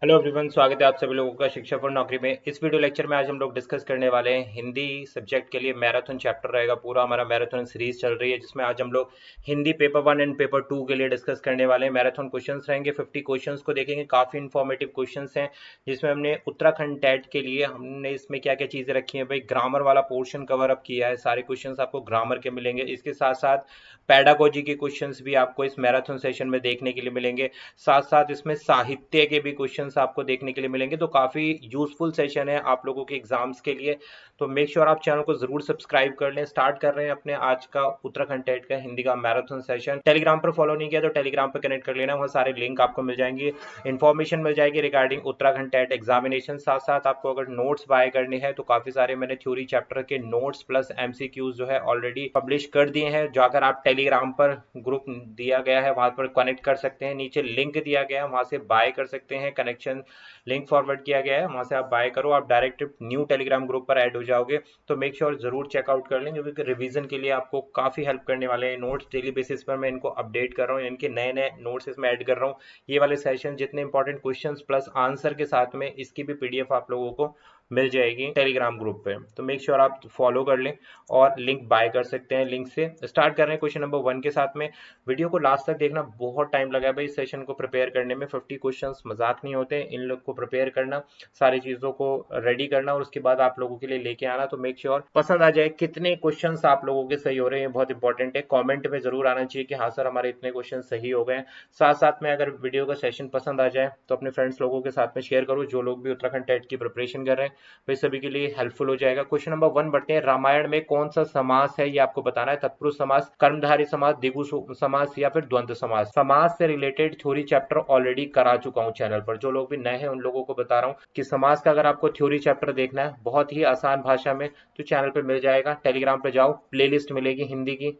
Hello everyone, स्वागत है आप सभी लोगों का शिक्षा फॉर नौकरी में। इस वीडियो लेक्चर में आज हम लोग डिस्कस करने वाले हैं हिंदी सब्जेक्ट के लिए मैराथन चैप्टर रहेगा। पूरा हमारा मैराथन सीरीज चल रही है जिसमें आज हम लोग हिंदी पेपर 1 एंड पेपर 2 के लिए डिस्कस करने वाले हैं। मैराथन क्वेश्चंस रहेंगे, 50 क्वेश्चंस को देखेंगे। काफ़ी इन्फॉर्मेटिव क्वेश्चंस हैं जिसमें हमने उत्तराखंड टेट के लिए हमने इसमें क्या क्या चीज़ें रखी हैं। भाई ग्रामर वाला पोर्शन कवर अप किया है, सारे क्वेश्चंस आपको ग्रामर के मिलेंगे। इसके साथ साथ पैडागोजी के क्वेश्चंस भी आपको इस मैराथन सेशन में देखने के लिए मिलेंगे। साथ साथ इसमें साहित्य के भी क्वेश्चंस आपको देखने के लिए मिलेंगे। तो काफ़ी यूजफुल सेशन है आप लोगों के एग्जाम्स के लिए। तो मेक श्योर आप चैनल को जरूर सब्सक्राइब कर लें। स्टार्ट कर रहे हैं अपने आज का उत्तराखंड टेट का हिंदी का मैराथन सेशन। टेलीग्राम पर फॉलो नहीं किया तो टेलीग्राम पर कनेक्ट कर लेना, वहाँ सारे लिंक आपको मिल जाएंगे, इन्फॉर्मेशन मिल जाएगी रिगार्डिंग उत्तराखंड टेट एग्जामिनेशन। साथ साथ आपको अगर नोट्स बाय करने हैं तो काफ़ी सारे मैंने थ्योरी चैप्टर के नोट्स प्लस MCQs जो है ऑलरेडी पब्लिश कर दिए हैं। जाकर आप टेलीग्राम पर ग्रुप दिया गया है वहां पर कनेक्ट कर सकते हैं, नीचे लिंक दिया गया है वहां से बाय कर सकते हैं। कनेक्शन लिंक फॉरवर्ड किया गया है, वहां से आप बाय करो, आप डायरेक्ट न्यू टेलीग्राम ग्रुप पर ऐड हो जाओगे। तो मेक श्योर जरूर चेकआउट कर लें क्योंकि रिवीजन के लिए आपको काफी हेल्प करने वाले हैं नोट्स। डेली बेसिस पर मैं इनको अपडेट कर रहा हूँ, इनके नए नए नोट्स इसमें ऐड कर रहा हूँ। ये वाले सेशन जितने इंपॉर्टेंट क्वेश्चन प्लस आंसर के साथ में इसकी भी PDF आप लोगों को मिल जाएगी टेलीग्राम ग्रुप पे। तो मेक श्योर आप फॉलो कर लें और लिंक बाय कर सकते हैं। लिंक से स्टार्ट कर रहे हैं क्वेश्चन नंबर 1 के साथ में। वीडियो को लास्ट तक देखना, बहुत टाइम लगा है भाई इस सेशन को प्रिपेयर करने में। 50 क्वेश्चंस मजाक नहीं होते, इन लोग को प्रिपेयर करना, सारी चीजों को रेडी करना और उसके बाद आप लोगों के लिए लेके आना। तो मेक श्योर पसंद आ जाए। कितने क्वेश्चंस आप लोगों के सही हो रहे हैं बहुत इंपॉर्टेंट है, कमेंट में जरूर आना चाहिए कि हाँ सर हमारे इतने क्वेश्चन सही हो गए। साथ साथ में अगर वीडियो का सेशन पसंद आ जाए तो अपने फ्रेंड्स लोगों के साथ में शेयर करो जो लोग भी उत्तराखंड टेट की प्रिपरेशन कर रहे हैं, भाई सभी के लिए हेल्पफुल हो जाएगा। क्वेश्चन नंबर 1 बढ़ते हैं। रामायण में कौन सा समास है ये आपको बताना है। तत्पुरुष समास, कर्मधारय समास, द्विगु समास या फिर द्वंद्व समास। समास से रिलेटेड थ्योरी चैप्टर ऑलरेडी करा चुका हूं चैनल पर। जो लोग भी नए हैं उन लोगों को बता रहा हूं कि समास का अगर आपको थ्योरी चैप्टर देखना है बहुत ही आसान भाषा में तो चैनल पर मिल जाएगा। टेलीग्राम पे जाओ, प्लेलिस्ट मिलेगी हिंदी की,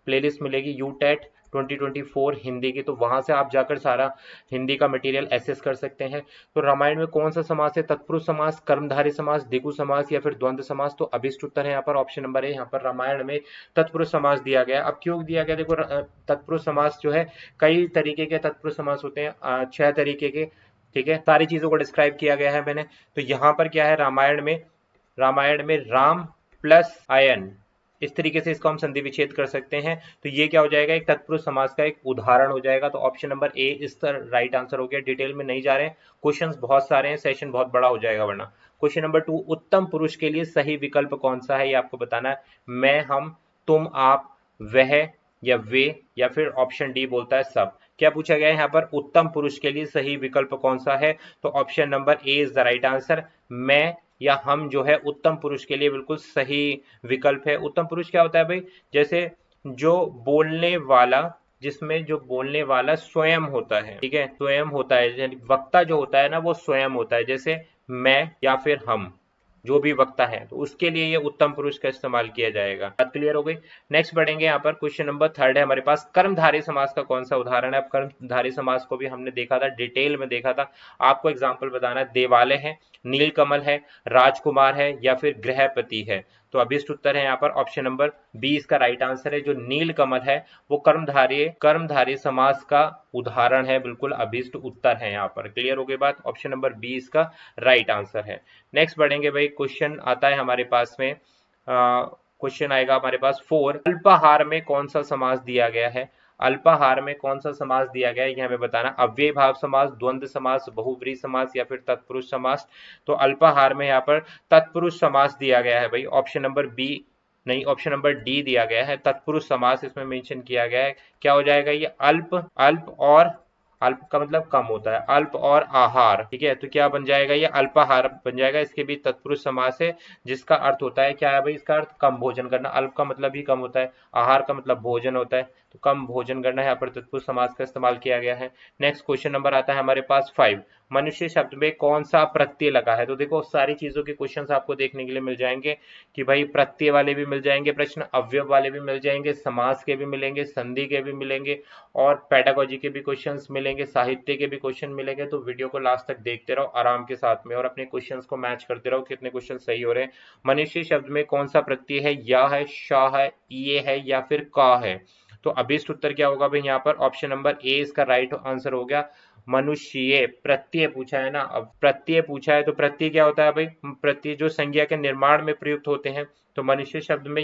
प्लेलिस्ट मिलेगी यूटेट 2024 हिंदी की, तो वहां से आप जाकर सारा हिंदी का मटेरियल एसेस कर सकते हैं। तो रामायण में कौन सा समास है। तत्पुरुष समास, कर्मधारय समास, द्विगु समास या फिर द्वंद्व समास। तो अभिष्ट उत्तर है यहाँ पर ऑप्शन नंबर ए। यहाँ पर रामायण में तत्पुरुष समास दिया गया। अब क्यों दिया गया, देखो तत्पुरुष समास जो है कई तरीके के तत्पुरुष समास होते हैं, 6 तरीके के, ठीक है। सारी चीजों को डिस्क्राइब किया गया है मैंने। तो यहाँ पर क्या है, रामायण में राम प्लस आयन, इस तरीके से इसको हम संधि विच्छेद कर सकते हैं। तो ये क्या हो जाएगा, एक तत्पुरुष समास का एक उदाहरण हो जाएगा। तो ऑप्शन नंबर ए इसका राइट आंसर हो गया। डिटेल में नहीं जा रहे हैं, क्वेश्चंस बहुत सारे हैं, सेशन बहुत बड़ा हो जाएगा वरना। क्वेश्चन नंबर 2, उत्तम पुरुष के लिए सही विकल्प कौन सा है ये आपको बताना है। मैं, हम, तुम, आप, वह या वे या फिर ऑप्शन डी बोलता है सब। क्या पूछा गया है यहाँ पर, उत्तम पुरुष के लिए सही विकल्प कौन सा है। तो option number A is the right answer. मैं या हम जो है उत्तम पुरुष के लिए बिल्कुल सही विकल्प है। उत्तम पुरुष क्या होता है भाई, जैसे जो बोलने वाला, जिसमें जो बोलने वाला स्वयं होता है, ठीक है, स्वयं होता है, यानी वक्ता जो होता है ना वो स्वयं होता है। जैसे मैं या फिर हम, जो भी वक्ता है, तो उसके लिए ये उत्तम पुरुष का इस्तेमाल किया जाएगा। बात क्लियर हो गई। नेक्स्ट बढ़ेंगे यहाँ पर। क्वेश्चन नंबर 3 है हमारे पास। कर्मधारय समास का कौन सा उदाहरण है। अब कर्मधारय समास को भी हमने देखा था, डिटेल में देखा था। आपको एग्जाम्पल बताना है। देवालय है, नीलकमल है, राजकुमार है या फिर गृहपति है। तो अभिष्ट उत्तर है यहाँ पर ऑप्शन नंबर बी इसका राइट आंसर है। जो नीलकमल है वो कर्मधारय समास का उदाहरण है, बिल्कुल अभिष्ट उत्तर है यहाँ पर। क्लियर हो गई बात, ऑप्शन नंबर बी इसका राइट आंसर है। नेक्स्ट बढ़ेंगे भाई। क्वेश्चन आता है हमारे पास में, क्वेश्चन आएगा हमारे पास 4। अल्पाहार में कौन सा समास दिया गया है। अल्पाहार में कौन सा समास दिया गया है ये हमें बताना। अव्यय भाव समास, द्वंद्व समास, बहुब्रीहि समास या फिर तत्पुरुष समास। तो अल्पाहार में यहाँ पर तत्पुरुष समास दिया गया है भाई, ऑप्शन नंबर बी नहीं, ऑप्शन नंबर डी दिया गया है। तत्पुरुष समास इसमें मेंशन किया गया है। क्या हो जाएगा ये, अल्प और, अल्प का मतलब कम होता है, अल्प और आहार, ठीक है। तो क्या बन जाएगा, ये अल्पाहार बन जाएगा। इसके भी तत्पुरुष समास है जिसका अर्थ होता है क्या है भाई, इसका अर्थ कम भोजन करना। अल्प का मतलब ही कम होता है, आहार का मतलब भोजन होता है, तो कम भोजन करना है, यहाँ पर तत्पुरुष समास का इस्तेमाल किया गया है। नेक्स्ट क्वेश्चन नंबर आता है हमारे पास 5। मनुष्य शब्द में कौन सा प्रत्यय लगा है। तो देखो सारी चीजों के क्वेश्चन आपको देखने के लिए मिल जाएंगे कि भाई प्रत्यय वाले भी मिल जाएंगे प्रश्न, अवयव वाले भी मिल जाएंगे, समास के भी मिलेंगे, संधि के भी मिलेंगे और पेडागोजी के भी क्वेश्चंस मिलेंगे, साहित्य के भी क्वेश्चन मिलेंगे। तो वीडियो को लास्ट तक देखते रहो आराम के साथ में और अपने क्वेश्चंस को मैच करते रहो कितने क्वेश्चन सही हो रहे हैं। मनुष्य शब्द में कौन सा प्रत्यय है, या है, शा है, ये है या फिर का है। तो अभिष्ट उत्तर क्या होगा भाई यहाँ पर, ऑप्शन नंबर ए इसका राइट आंसर हो गया। मनुष्य, प्रत्यय पूछा है ना। अब प्रत्यय पूछा है तो प्रत्यय क्या होता है भाई, प्रत्यय जो संज्ञा के निर्माण में प्रयुक्त होते हैं। तो मनुष्य शब्द में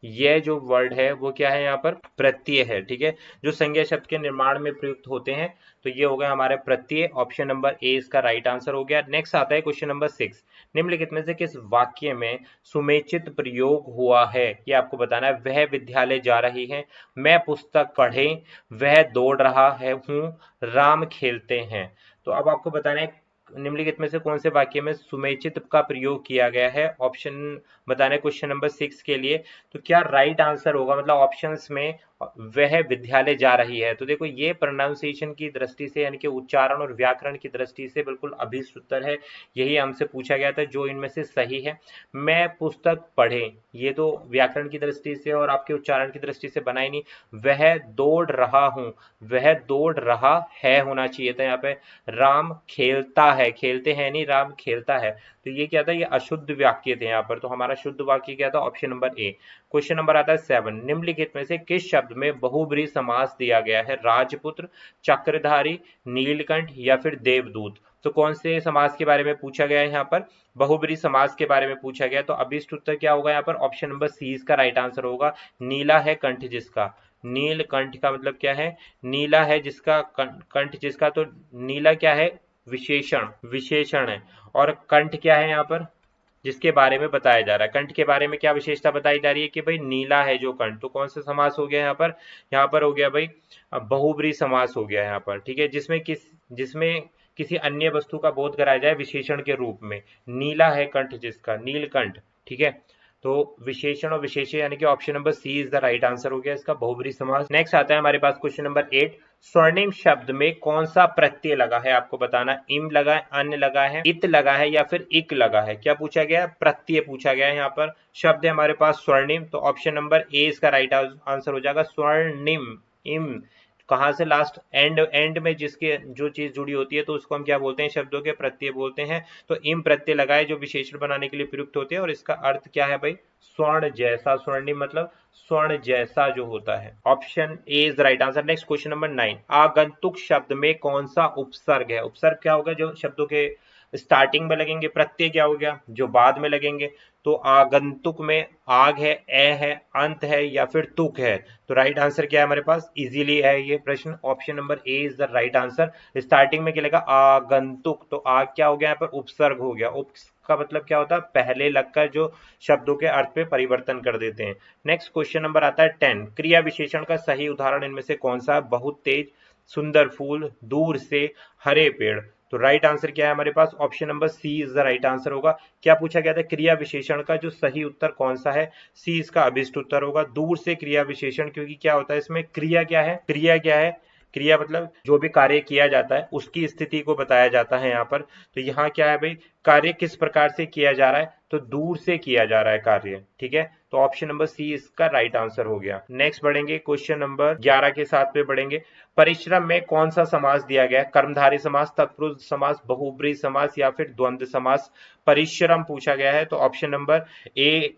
यह जो वर्ड है वो क्या है, यहाँ पर प्रत्यय है, ठीक है, जो संज्ञा शब्द के निर्माण में प्रयुक्त होते हैं। तो ये हो गया हमारे प्रत्यय, ऑप्शन नंबर ए इसका राइट आंसर हो गया। नेक्स्ट आता है क्वेश्चन नंबर 6, निम्नलिखित में से किस वाक्य में सुमेचित प्रयोग हुआ है, ये आपको बताना है। वह विद्यालय जा रही है, मैं पुस्तक पढ़े, वह दौड़ रहा है हूँ, राम खेलते हैं। तो अब आपको बताना है निम्नलिखित में से कौन से वाक्य में सुमेचित का प्रयोग किया गया है। ऑप्शन बताना है क्वेश्चन नंबर 6 के लिए। तो क्या राइट आंसर होगा, मतलब ऑप्शंस में वह विद्यालय जा रही है। तो देखो ये प्रोनाउंसिएशन की दृष्टि से यानी कि उच्चारण और व्याकरण की दृष्टि से बिल्कुल अभीष्ट उत्तर है, यही हमसे पूछा गया था, जो इनमें से सही है। मैं पुस्तक पढ़े, ये तो व्याकरण की दृष्टि से और आपके उच्चारण की दृष्टि से बना ही नहीं। वह दौड़ रहा हूँ, वह दौड़ रहा है होना चाहिए था यहाँ पे। राम खेलता है, खेलते हैं नहीं, राम खेलता है। तो ये क्या था, ये अशुद्ध वाक्य थे यहाँ पर। तो हमारा शुद्ध वाक्य क्या था, ऑप्शन नंबर ए। क्वेश्चन नंबर आता है 7, निम्नलिखित में से किस शब्द में बहुब्रीहि समास दिया गया है। राजपुत्र, चक्रधारी, नीलकंठ या फिर देवदूत। तो कौन से समास के बारे में पूछा गया है यहाँ पर, बहुब्रीहि समास के बारे में पूछा गया। तो अभिष्ट उत्तर क्या होगा यहाँ पर, ऑप्शन नंबर सी इसका राइट आंसर होगा। नीला है कंठ जिसका, नीलकंठ का मतलब क्या है, नीला है जिसका, कंठ जिसका। तो नीला क्या है, विशेषण, विशेषण है। और कंठ क्या है यहाँ पर, जिसके बारे में बताया जा रहा है। कंठ के बारे में क्या विशेषता बताई जा रही है कि भाई नीला है जो कंठ। तो कौन सा समास हो गया यहाँ पर हो गया भाई बहुब्रीहि समास हो गया यहाँ पर, ठीक है, जिसमें किसी अन्य वस्तु का बोध कराया जाए विशेषण के रूप में। नीला है कंठ जिसका, नीलकंठ, ठीक है। तो विशेषण और विशेष्य यानी कि option number C is the right answer हो गया इसका बहुब्रीहि समास। नेक्स्ट आता है हमारे पास क्वेश्चन नंबर 8, स्वर्णिम शब्द में कौन सा प्रत्यय लगा है, आपको बताना। इम लगा है, अन लगा है, इत लगा है या फिर इक लगा है। क्या पूछा गया, प्रत्यय पूछा गया है यहाँ पर। शब्द है हमारे पास स्वर्णिम, तो ऑप्शन नंबर ए इसका राइट आंसर हो जाएगा, स्वर्णिम। इम कहाँ से, लास्ट एंड में जिसके जो चीज जुड़ी होती है तो उसको हम क्या बोलते हैं, शब्दों के प्रत्यय बोलते हैं। तो इम प्रत्यय लगाए जो विशेषण बनाने के लिए प्रयुक्त होते हैं, और इसका अर्थ क्या है भाई, स्वर्ण जैसा। स्वर्णिम मतलब स्वर्ण जैसा जो होता है। Option A is right answer. Next question number 9, आगंतुक शब्द में कौन सा उपसर्ग है। उपसर्ग क्या होगा, जो शब्दों के स्टार्टिंग में लगेंगे। प्रत्यय क्या हो गया, जो बाद में लगेंगे। तो आगंतुक में आग है, ए है, अंत है या फिर तुक है। तो राइट आंसर क्या है हमारे पास, इजीली है ये प्रश्न, option number A is the right answer. Starting में क्या लगा, आगंतुक, तो आग क्या हो गया यहाँ पर, उपसर्ग हो गया। उप का मतलब क्या होता है, पहले लगकर जो शब्दों के अर्थ पे परिवर्तन कर देते हैं। नेक्स्ट क्वेश्चन नंबर आता है 10, क्रिया विशेषण का सही उदाहरण इनमें से कौन सा, बहुत तेज, सुंदर फूल, दूर से, हरे पेड़। तो राइट आंसर क्या है हमारे पास, option number C is the right answer होगा। क्या पूछा गया था, क्रिया विशेषण का जो सही उत्तर कौन सा है, सी इसका अभिष्ट उत्तर होगा। दूर से क्रिया विशेषण, क्योंकि क्या होता है इसमें, क्रिया क्या है, क्रिया क्या है, क्रिया मतलब जो भी कार्य किया जाता है उसकी स्थिति को बताया जाता है यहाँ पर। तो यहाँ क्या है भाई, कार्य किस प्रकार से किया जा रहा है, तो दूर से किया जा रहा है कार्य, ठीक है। तो ऑप्शन नंबर सी इसका राइट आंसर हो गया। नेक्स्ट बढ़ेंगे क्वेश्चन नंबर 11 के साथ पे बढ़ेंगे। परिश्रम में कौन सा समास दिया गया है, कर्मधारय समास, तत्पुरुष समास, बहुब्रीहि समास या फिर द्वंद्व समास। परिश्रम पूछा गया है, तो ऑप्शन नंबर ए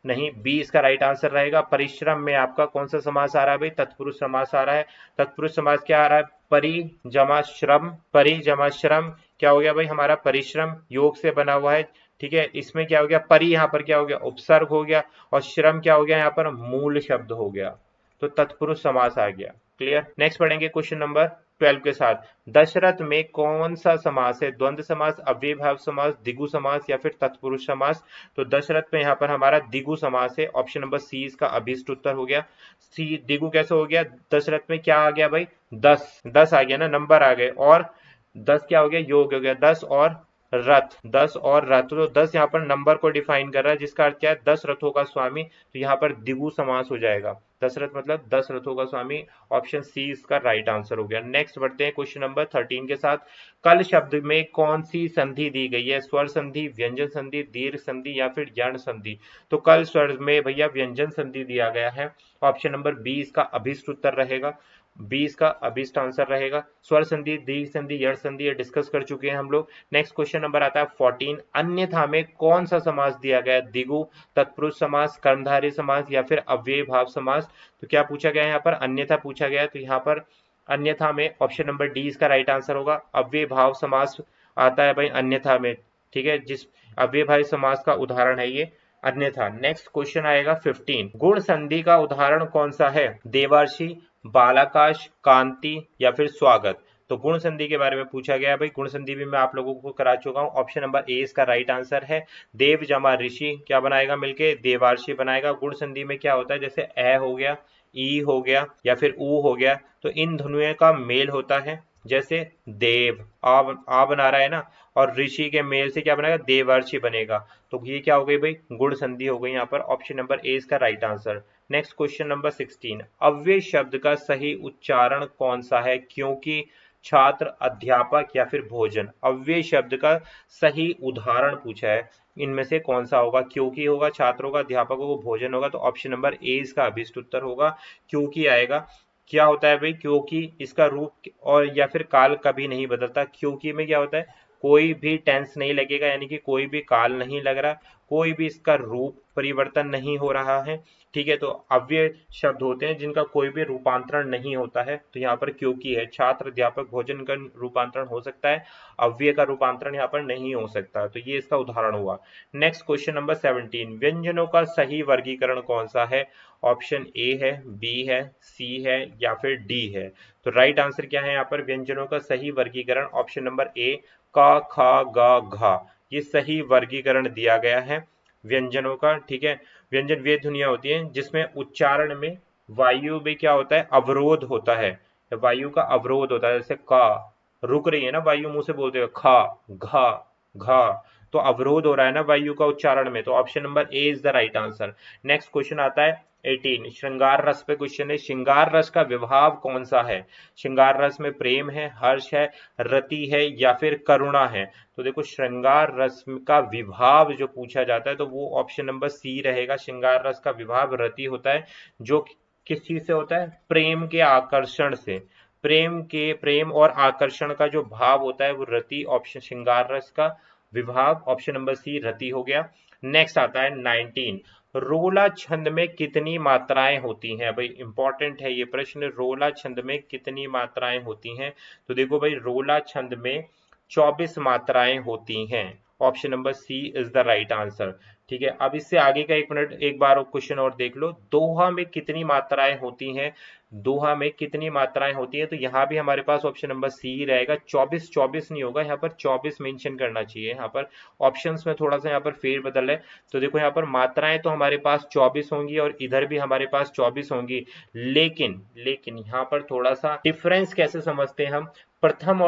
नहीं, बी इसका राइट आंसर रहेगा। परिश्रम में आपका कौन सा समास आ रहा है भाई, तत्पुरुष समास आ रहा है। तत्पुरुष समास क्या आ रहा है, परि जमा श्रम, परि जमा श्रम क्या हो गया भाई हमारा, परिश्रम योग से बना हुआ है, ठीक है। इसमें क्या हो गया, परि यहाँ पर क्या हो गया, उपसर्ग हो गया, और श्रम क्या हो गया यहाँ पर, मूल शब्द हो गया। तो तत्पुरुष समास आ गया, क्लियर। नेक्स्ट पढ़ेंगे क्वेश्चन नंबर 12 के साथ, दशरथ में कौन सा समास है, द्वंद्व समास, अव्ययभाव समास, द्विगु समास या फिर तत्पुरुष समास। तो दशरथ में यहाँ पर हमारा द्विगु समास है, ऑप्शन नंबर सी इसका अभिष्ट उत्तर हो गया। सी द्विगु कैसे हो गया, दशरथ में क्या आ गया भाई, 10 आ गया ना, नंबर आ गए, और 10 क्या हो गया, योग हो गया, 10 और रथ, 10 और रथ। तो 10 यहाँ पर नंबर को डिफाइन कर रहा है, जिसका अर्थ क्या है, 10 रथों का स्वामी। तो यहाँ पर द्विगु समास हो जाएगा, दशरथ मतलब 10 रथों का स्वामी। ऑप्शन सी इसका राइट आंसर हो गया। नेक्स्ट बढ़ते हैं क्वेश्चन नंबर 13 के साथ, कल शब्द में कौन सी संधि दी गई है, स्वर संधि, व्यंजन संधि, दीर्घ संधि या फिर यण संधि। तो कल स्वर में भैया व्यंजन संधि दिया गया है, ऑप्शन नंबर बी इसका अभिष्ट उत्तर रहेगा, 20 का अभिष्ट आंसर रहेगा। स्वर संधि, दीर्घ संधि, यण संधि ये डिस्कस कर चुके हैं हम लोग। नेक्स्ट क्वेश्चन नंबर आता है 14, अन्यथा में कौन सा समास दिया गया, द्विगु, तत्पुरुष समास, कर्मधारय समास या फिर अव्ययभाव समास। तो क्या पूछा गया है यहाँ पर, अन्यथा पूछा गया है। तो यहाँ पर अन्यथा में ऑप्शन नंबर डी इसका राइट आंसर होगा। अव्यय भाव समास आता है भाई अन्यथा में, ठीक है, जिस अव्यय भाव समास का उदाहरण है ये अन्यथा। नेक्स्ट क्वेश्चन आएगा 15, गुण संधि का उदाहरण कौन सा है? देवर्षि, बालाकाश, कांति या फिर स्वागत। तो गुण संधि के बारे में पूछा गया है भाई, गुण संधि भी मैं आप लोगों को करा चुका हूं। ऑप्शन नंबर ए इसका राइट आंसर है। देव जमा ऋषि क्या बनाएगा मिलके? देवार्षि बनाएगा। गुण संधि में क्या होता है, जैसे ए हो गया, ई हो गया या फिर ऊ हो गया, तो इन ध्वनियों का मेल होता है। जैसे देव आ बना रहा है ना, और ऋषि के मेल से क्या बनेगा? देवर्षि बनेगा। तो ये क्या हो गई भाई? गुण संधि हो गई यहाँ पर। ऑप्शन नंबर ए इसका right answer. Next question number 16, अव्यय शब्द का सही उच्चारण कौन सा है? क्योंकि, छात्र, अध्यापक या फिर भोजन। अव्यय शब्द का सही उदाहरण पूछा है, इनमें से कौन सा होगा? क्योंकि होगा, छात्र होगा, अध्यापक होगा, भोजन होगा। तो ऑप्शन नंबर ए इसका अभिष्ट उत्तर होगा, क्योंकि आएगा। क्या होता है भाई? क्योंकि इसका रूप और या फिर काल कभी नहीं बदलता। क्योंकि में क्या होता है? कोई भी टेंस नहीं लगेगा, यानी कि कोई भी काल नहीं लग रहा, कोई भी इसका रूप परिवर्तन नहीं हो रहा है, ठीक है। तो अव्यय शब्द होते हैं जिनका कोई भी रूपांतरण नहीं होता है, तो यहाँ पर क्योंकि है। छात्र, अध्यापक, भोजन का रूपांतरण हो सकता है, अव्यय का रूपांतरण यहाँ पर नहीं हो सकता, तो ये इसका उदाहरण हुआ। नेक्स्ट क्वेश्चन नंबर 17, व्यंजनों का सही वर्गीकरण कौन सा है? ऑप्शन ए है, बी है, सी है या फिर डी है। तो राइट आंसर क्या है यहाँ पर? व्यंजनों का सही वर्गीकरण ऑप्शन नंबर ए, क, ख, ग, घ, ये सही वर्गीकरण दिया गया है व्यंजनों का, ठीक है। व्यंजन वे ध्वनियां होती हैं जिसमें उच्चारण में वायु में क्या होता है? अवरोध होता है, वायु का अवरोध होता है। जैसे क रुक रही है ना वायु मुंह से बोलते हुए, ख, घ, घ, तो अवरोध हो रहा है ना वायु का उच्चारण में, तो option number A is the right answer. Next question आता है 18, श्रृंगार रस पे क्वेश्चन है। श्रृंगार रस का विभाव कौन सा है? श्रृंगार रस में प्रेम है, हर्ष है, रति है या फिर करुणा है। तो देखो श्रृंगार रस का विभाव जो पूछा जाता है तो वो ऑप्शन नंबर सी रहेगा। श्रृंगार रस का विभाव रति होता है, जो किस चीज से होता है? प्रेम के आकर्षण से। प्रेम और आकर्षण का जो भाव होता है वो रति। ऑप्शन श्रृंगार रस का विभाव ऑप्शन नंबर सी रति हो गया। नेक्स्ट आता है 19, रोला छंद में कितनी मात्राएं होती हैं? भाई इंपॉर्टेंट है ये प्रश्न, रोला छंद में कितनी मात्राएं होती हैं? तो देखो भाई रोला छंद में 24 मात्राएं होती हैं। Option number C is the right answer, ठीक है। अब इससे आगे का एक बार क्वेश्चन और देख लो, दोहा में कितनी मात्राएं होती हैं? दोहा में कितनी मात्राएं होती है? तो यहाँ भी हमारे पास ऑप्शन नंबर सी रहेगा। 24 24 नहीं होगा, यहाँ पर 24 मेंशन करना चाहिए। यहाँ पर ऑप्शंस में थोड़ा सा यहाँ पर फेरबदल है। तो देखो यहाँ पर मात्राएं तो हमारे पास 24 होंगी और इधर भी हमारे पास 24 होंगी, लेकिन यहाँ पर थोड़ा सा डिफरेंस कैसे समझते हैं हम? प्रथम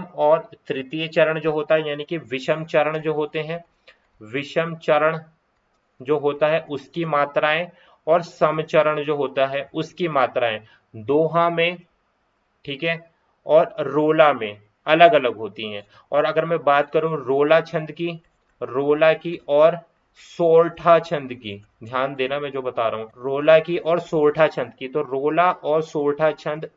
और तृतीय चरण जो होता है, यानी कि विषम चरण जो होते हैं, विषम चरण जो होता है उसकी मात्राएं और समचरण जो होता है उसकी मात्राएं दोहा में, ठीक है, और रोला में अलग अलग होती हैं। और अगर मैं बात करूं रोला छंद की, रोला की और सोरठा छंद की, ध्यान देना मैं जो बता रहा हूं, रोला की और सोरठा छंद की, तो रोला और सोरठा छंद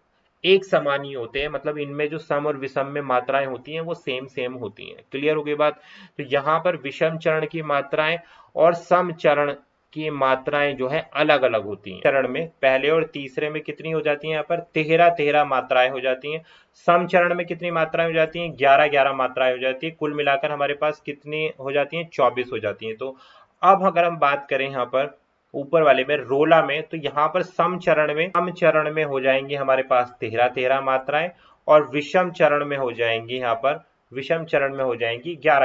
एक समान ही होते हैं, मतलब इनमें जो सम और विषम में मात्राएं होती हैं वो सेम सेम होती हैं। क्लियर हो गई बात? तो यहाँ पर विषम चरण की मात्राएं और सम चरण की मात्राएं जो है अलग अलग होती हैं। चरण में पहले और तीसरे में कितनी हो जाती है? यहाँ पर 13 मात्राएं हो जाती हैं। सम चरण में कितनी मात्राएं हो जाती हैं? 11 मात्राएं हो जाती है। कुल मिलाकर हमारे पास कितनी हो जाती हैं? 24 हो जाती हैं। तो अब अगर हम बात करें यहाँ पर ऊपर वाले में रोला में, तो यहाँ पर सम चरण में हो जाएंगी हमारे पास 13 मात्राएं, और विषम चरण में हो जाएंगी यहाँ पर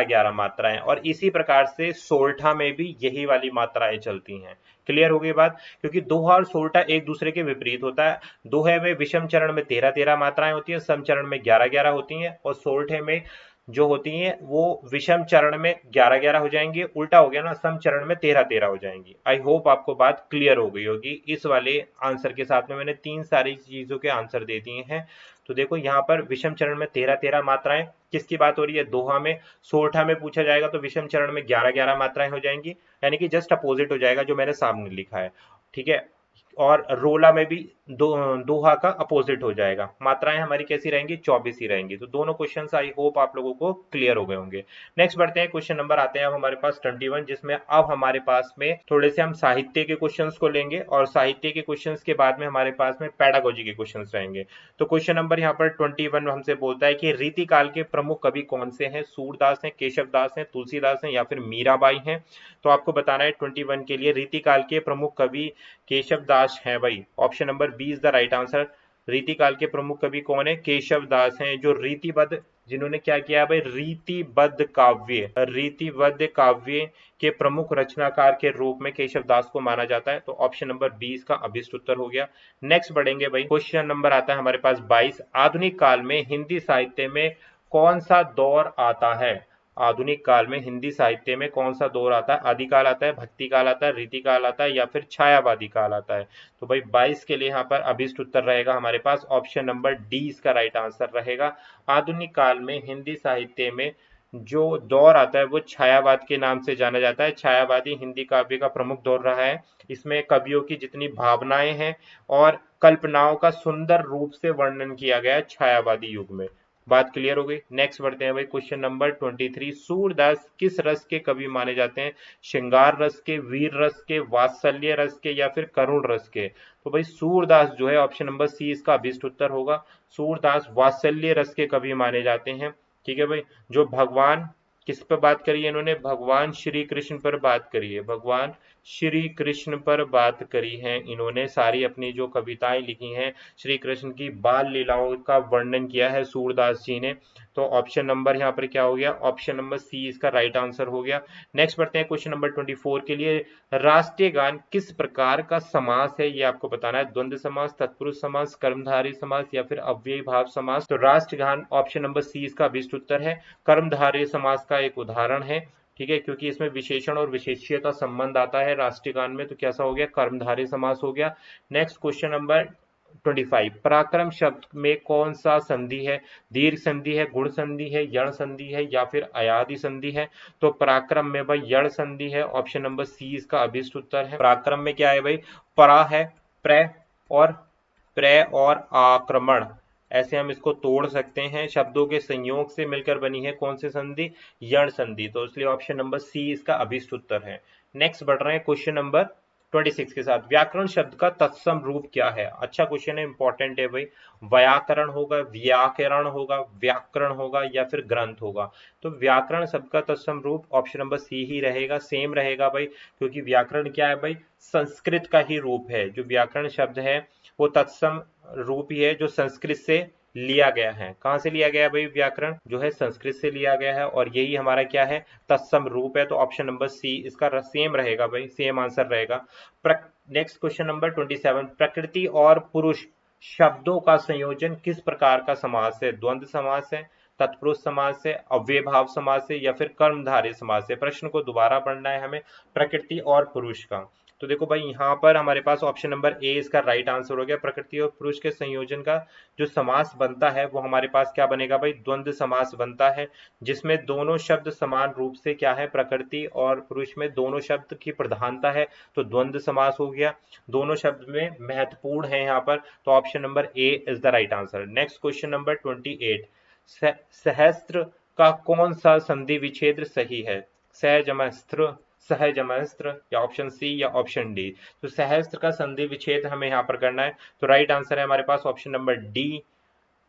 11 मात्राएं, और इसी प्रकार से सोरठा में भी यही वाली मात्राएं चलती हैं। क्लियर हो गई बात? क्योंकि दोहा और सोरठा एक दूसरे के विपरीत होता है। दोहे में विषम चरण में 13 मात्राएं होती है, सम चरण में 11 होती हैं, और सोरठे में जो होती हैं वो विषम चरण में 11 हो जाएंगी, उल्टा हो गया ना, सम चरण में 13 हो जाएंगी। आई होप आपको बात क्लियर हो गई होगी। इस वाले आंसर के साथ में मैंने 3 सारी चीजों के आंसर दे दिए हैं। तो देखो यहाँ पर विषम चरण में 13 मात्राएं, किसकी बात हो रही है? दोहा में। सोरठा में पूछा जाएगा तो विषम चरण में 11 मात्राएं हो जाएंगी, यानी कि जस्ट अपोजिट हो जाएगा जो मैंने सामने लिखा है, ठीक है। और रोला में भी दोहा का अपोजिट हो जाएगा। मात्राएं हमारी कैसी रहेंगी, 24 ही रहेंगी। तो दोनों क्वेश्चंस आई होप आप लोगों को क्लियर हो गए होंगे। नेक्स्ट बढ़ते हैं, क्वेश्चन नंबर आते हैं अब हमारे पास 21, जिसमें अब हमारे पास में थोड़े से हम साहित्य के क्वेश्चंस को लेंगे और साहित्य के क्वेश्चंस के बाद में हमारे पास में पैडागोजी के क्वेश्चंस रहेंगे। तो क्वेश्चन नंबर यहाँ पर 21 हमसे बोलता है कि रीतिकाल के प्रमुख कवि कौन से हैं, सूरदास हैं, केशवदास हैं, तुलसीदास हैं या फिर मीराबाई हैं। तो आपको बताना है 21 के लिए रीतिकाल के प्रमुख कवि केशव दास है भाई। Option number B is the right answer. रीतिकाल के प्रमुख कवि कौन है, केशव दास हैं, जो रीतिबद्ध, जिन्होंने क्या किया भाई, रीतिबद्ध काव्य के प्रमुख रचनाकार के रूप में केशव दास को माना जाता है। तो ऑप्शन नंबर 20 का अभिष्ट उत्तर हो गया। नेक्स्ट बढ़ेंगे भाई, क्वेश्चन नंबर आता है हमारे पास 22, आधुनिक काल में हिंदी साहित्य में कौन सा दौर आता है। आधुनिक काल में हिंदी साहित्य में कौन सा दौर आता है, आदिकाल आता है, भक्ति काल आता है, रीतिकाल आता है या फिर छायावादी काल आता है। तो भाई 22 के लिए यहाँ पर अभिष्ट उत्तर रहेगा हमारे पास ऑप्शन नंबर डी इसका राइट आंसर रहेगा। आधुनिक काल में हिंदी साहित्य में जो दौर आता है वो छायावाद के नाम से जाना जाता है। छायावादी हिंदी काव्य का प्रमुख दौर रहा है। इसमें कवियों की जितनी भावनाएं हैं और कल्पनाओं का सुंदर रूप से वर्णन किया गया है छायावादी युग में। बात क्लियर हो गई। नेक्स्ट बढ़ते हैं भाई, क्वेश्चन नंबर 23, सूरदास किस रस के कवि माने जाते हैं, श्रृंगार रस के, वीर रस के, वात्सल्य रस के या फिर करुण रस के। तो भाई सूरदास जो है ऑप्शन नंबर सी इसका अभिष्ट उत्तर होगा। सूरदास वात्सल्य रस के कवि माने जाते हैं। ठीक है भाई, जो भगवान किस पर बात करी है इन्होंने, भगवान श्री कृष्ण पर बात करी है, भगवान श्री कृष्ण पर बात करी है इन्होंने। सारी अपनी जो कविताएं लिखी हैं श्री कृष्ण की बाल लीलाओं का वर्णन किया है सूरदास जी ने। तो ऑप्शन नंबर यहाँ पर क्या हो गया, ऑप्शन नंबर सी इसका राइट आंसर हो गया। नेक्स्ट बढ़ते हैं क्वेश्चन नंबर 24 के लिए, राष्ट्रीय गान किस प्रकार का समास है, ये आपको बताना है। द्वंद्व समास, तत्पुरुष समास, कर्मधारय समास या फिर अव्ययी भाव समास। तो राष्ट्रीय गान ऑप्शन नंबर सी इसका अभिष्ट उत्तर है। कर्मधारय समास का एक उदाहरण है। ठीक है, क्योंकि इसमें विशेषण और विशेष्य का संबंध आता है राष्ट्रीय गान में, तो कैसा हो गया, कर्मधारय समास हो गया। नेक्स्ट क्वेश्चन नंबर 25, पराक्रम शब्द में कौन सा संधि है, दीर्घ संधि है, गुण संधि है, यण संधि है या फिर अयादि संधि है। तो पराक्रम में भाई यण संधि है, ऑप्शन नंबर सी इसका अभिष्ट उत्तर है। पराक्रम में क्या है भाई, परा है, प्र और आक्रमण, ऐसे हम इसको तोड़ सकते हैं। शब्दों के संयोग से मिलकर बनी है कौन सी संधि, यण संधि। तो इसलिए ऑप्शन नंबर सी इसका अभिष्ट उत्तर है। नेक्स्ट बढ़ रहे हैं क्वेश्चन नंबर 26 के साथ, व्याकरण शब्द का तत्सम रूप क्या है। अच्छा क्वेश्चन है, इंपॉर्टेंट है भाई। व्याकरण होगा, व्याकरण होगा, व्याकरण होगा या फिर ग्रंथ होगा। तो व्याकरण शब्द का तत्सम रूप ऑप्शन नंबर सी ही रहेगा, सेम रहेगा भाई, क्योंकि व्याकरण क्या है भाई, संस्कृत का ही रूप है। जो व्याकरण शब्द है वो तत्सम रूप ही है जो संस्कृत से लिया गया है। कहां से लिया गया है भाई, व्याकरण जो है संस्कृत से लिया गया है और यही हमारा क्या है, तत्सम रूप है। तो ऑप्शन नंबर सी इसका सेम रहेगा भाई, सेम आंसर रहेगा। नेक्स्ट क्वेश्चन नंबर 27, प्रकृति और पुरुष शब्दों का संयोजन किस प्रकार का समास है, द्वंद्व समास है, तत्पुरुष समास है, अव्यय भाव समास है या फिर कर्मधारय समास है। प्रश्न को दोबारा पढ़ना है हमें, प्रकृति और पुरुष का। तो देखो भाई यहाँ पर हमारे पास ऑप्शन नंबर ए इसका राइट आंसर हो गया। प्रकृति और पुरुष के संयोजन का जो समास बनता है वो हमारे पास क्या बनेगा भाई, द्वंद्व समास बनता है, जिसमें दोनों शब्द समान रूप से क्या है, प्रकृति और पुरुष में दोनों शब्द की प्रधानता है, तो द्वंद्व समास हो गया। दोनों शब्द में महत्वपूर्ण है यहाँ पर, तो option number A is the right answer. Next question number 28, सहस्त्र का कौन सा संधि विच्छेद सही है, सहजमस्त्र, सहजमस्त्र या ऑप्शन सी या ऑप्शन डी। तो सहस्त्र का संधि विच्छेद हमें यहाँ पर करना है, तो राइट आंसर है हमारे पास option number D.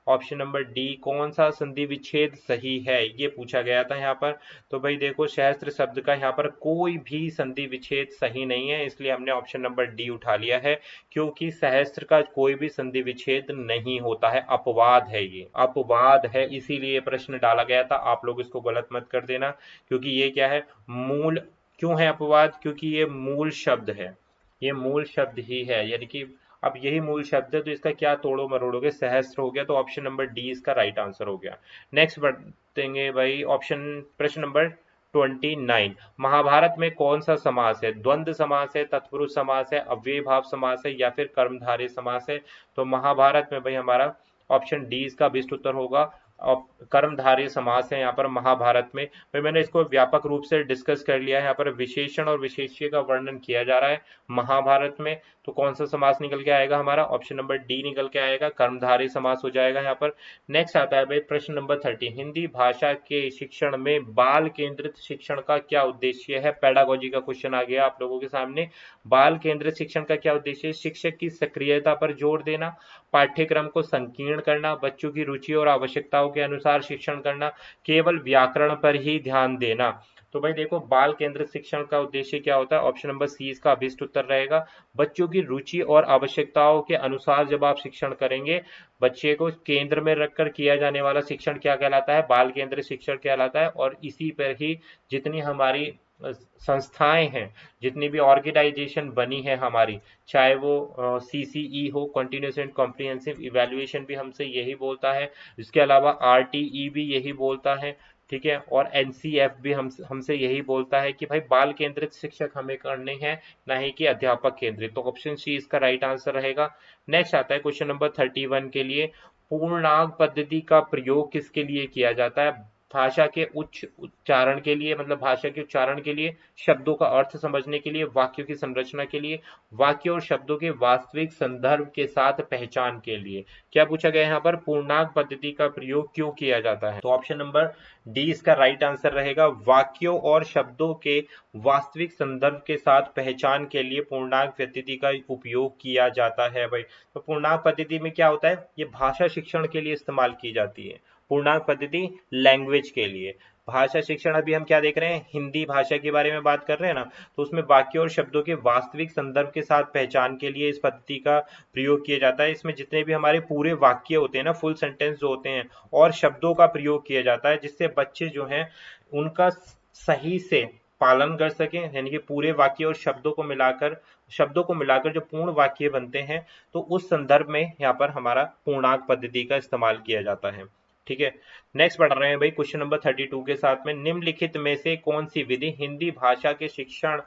Option number D, कौन सा संधि विच्छेद सही है ये पूछा गया था यहाँ पर। तो भाई देखो सहस्त्र शब्द का यहाँ पर कोई भी संधि विच्छेद सही नहीं है, इसलिए हमने ऑप्शन नंबर डी उठा लिया है, क्योंकि सहस्त्र का कोई भी संधि विच्छेद नहीं होता है, अपवाद है, ये अपवाद है, इसीलिए प्रश्न डाला गया था। आप लोग इसको गलत मत कर देना, क्योंकि ये क्या है, मूल, क्यों है अपवाद, क्योंकि ये मूल शब्द है, ये मूल शब्द ही है, यानी कि अब यही मूल शब्द है, तो इसका क्या तोड़ो मरोड़ोगे, सहस्त्र हो गया, तो ऑप्शन नंबर डी इसका राइट आंसर हो गया। नेक्स्ट बढ़ेंगे भाई, प्रश्न नंबर 29, महाभारत में कौन सा समास है, द्वंद्व समास है, तत्पुरुष समास है, अव्यय भाव समास है या फिर कर्मधारय समास है। तो महाभारत में भाई हमारा ऑप्शन डी इसका बेस्ट उत्तर होगा, कर्मधारय समास है यहाँ पर महाभारत में। भाई मैंने इसको व्यापक रूप से डिस्कस कर लिया है। यहाँ पर विशेषण और विशेष्य का वर्णन किया जा रहा है महाभारत में। तो कौन सा समास निकल के आएगा हमारा? ऑप्शन नंबर डी निकल के आएगा, कर्मधारय समास हो जाएगा यहाँ पर। नेक्स्ट आता है भाई प्रश्न नंबर 30, हिंदी भाषा के शिक्षण में बाल केंद्रित शिक्षण का क्या उद्देश्य है? पेडागोजी का क्वेश्चन आ गया आप लोगों के सामने। बाल केंद्रित शिक्षण का क्या उद्देश्य है? शिक्षक की सक्रियता पर जोर देना, पाठ्यक्रम को संकीर्ण करना, बच्चों की रुचि और आवश्यकताओं के अनुसार शिक्षण करना, केवल व्याकरण पर ही ध्यान देना। तो भाई देखो, बाल केंद्रित शिक्षण का उद्देश्य क्या होता है? ऑप्शन नंबर सी इसका अभिष्ट उत्तर रहेगा। बच्चों की रुचि और आवश्यकताओं के अनुसार जब आप शिक्षण करेंगे, बच्चे को केंद्र में रखकर किया जाने वाला शिक्षण क्या कहलाता है? बाल केंद्रित शिक्षण कहलाता है। और इसी पर ही जितनी हमारी संस्थाएं हैं, जितनी भी ऑर्गेनाइजेशन बनी है हमारी, चाहे वो सीसीई हो, कंटिन्यूस एंड कॉम्प्रिहेंसिव इवैल्यूएशन भी हमसे यही बोलता है, इसके अलावा आरटीई भी यही बोलता है, ठीक है, और एनसीएफ भी हमसे यही बोलता है कि भाई बाल केंद्रित शिक्षक हमें करने हैं, ना ही कि अध्यापक केंद्रित। तो ऑप्शन सी इसका राइट आंसर रहेगा। नेक्स्ट आता है क्वेश्चन नंबर 31 के लिए, पूर्णांक पद्धति का प्रयोग किसके लिए किया जाता है? भाषा के उच्च उच्चारण के लिए, मतलब भाषा के उच्चारण के लिए, शब्दों का अर्थ समझने के लिए, वाक्यों की संरचना के लिए, वाक्य और शब्दों के वास्तविक संदर्भ के साथ पहचान के लिए। क्या पूछा गया है यहाँ पर? पूर्णांक पद्धति का प्रयोग क्यों किया जाता है? तो ऑप्शन नंबर डी इसका राइट आंसर रहेगा। वाक्यों और शब्दों के वास्तविक संदर्भ के साथ पहचान के लिए पूर्णांक पद्धति का उपयोग किया जाता है भाई। तो पूर्णांक पद्धति में क्या होता है? ये भाषा शिक्षण के लिए इस्तेमाल की जाती है। पूर्णांक पद्धति लैंग्वेज के लिए। भाषा शिक्षण अभी हम क्या देख रहे हैं? हिंदी भाषा के बारे में बात कर रहे हैं ना, तो उसमें वाक्यों और शब्दों के वास्तविक संदर्भ के साथ पहचान के लिए इस पद्धति का प्रयोग किया जाता है। इसमें जितने भी हमारे पूरे वाक्य होते हैं ना, फुल सेंटेंस जो होते हैं, और शब्दों का प्रयोग किया जाता है, जिससे बच्चे जो हैं उनका सही से पालन कर सकें, यानी कि पूरे वाक्य और शब्दों को मिलाकर जो पूर्ण वाक्य बनते हैं, तो उस संदर्भ में यहाँ पर हमारा पूर्णांक पद्धति का इस्तेमाल किया जाता है। ठीक है, नेक्स्ट पढ़ रहे हैं भाई क्वेश्चन नंबर 32 के साथ में, निम्नलिखित में से कौन सी विधि हिंदी भाषा के शिक्षण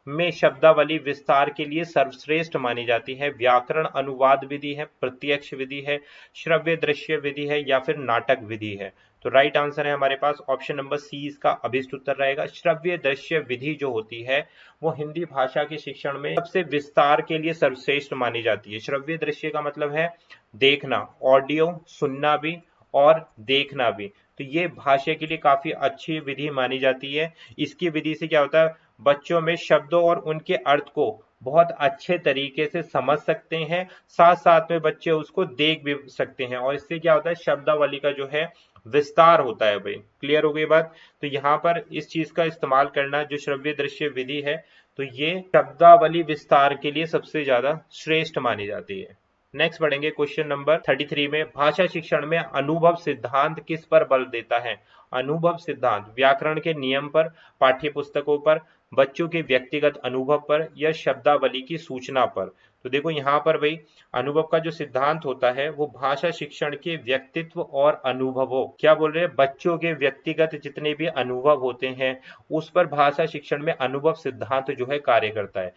में शब्दावली विस्तार के लिए सर्वश्रेष्ठ मानी जाती है? व्याकरण अनुवाद विधि है, प्रत्यक्ष विधि है, श्रव्य दृश्य विधि है, या फिर नाटक विधि है? तो राइट आंसर है हमारे पास ऑप्शन नंबर सी इसका अभिष्ट उत्तर रहेगा। श्रव्य दृश्य विधि जो होती है वो हिंदी भाषा के शिक्षण में सबसे विस्तार के लिए सर्वश्रेष्ठ मानी जाती है। श्रव्य दृश्य का मतलब है देखना, ऑडियो सुनना भी और देखना भी। तो ये भाषा के लिए काफी अच्छी विधि मानी जाती है। इसकी विधि से क्या होता है? बच्चों में शब्दों और उनके अर्थ को बहुत अच्छे तरीके से समझ सकते हैं, साथ साथ में बच्चे उसको देख भी सकते हैं, और इससे क्या होता है? शब्दावली का जो है विस्तार होता है भाई। क्लियर हो गई बात? तो यहाँ पर इस चीज का इस्तेमाल करना, जो श्रव्य दृश्य विधि है, तो ये शब्दावली विस्तार के लिए सबसे ज्यादा श्रेष्ठ मानी जाती है। नेक्स्ट पढ़ेंगे क्वेश्चन नंबर 33 में, भाषा शिक्षण में अनुभव सिद्धांत किस पर बल देता है? अनुभव सिद्धांत व्याकरण के नियम पर, पाठ्य पुस्तकों पर, बच्चों के व्यक्तिगत अनुभव पर, या शब्दावली की सूचना पर? तो देखो यहाँ पर भाई अनुभव का जो सिद्धांत होता है वो भाषा शिक्षण के व्यक्तित्व और अनुभवों, क्या बोल रहे हैं, बच्चों के व्यक्तिगत जितने भी अनुभव होते हैं उस पर भाषा शिक्षण में अनुभव सिद्धांत जो है कार्य करता है।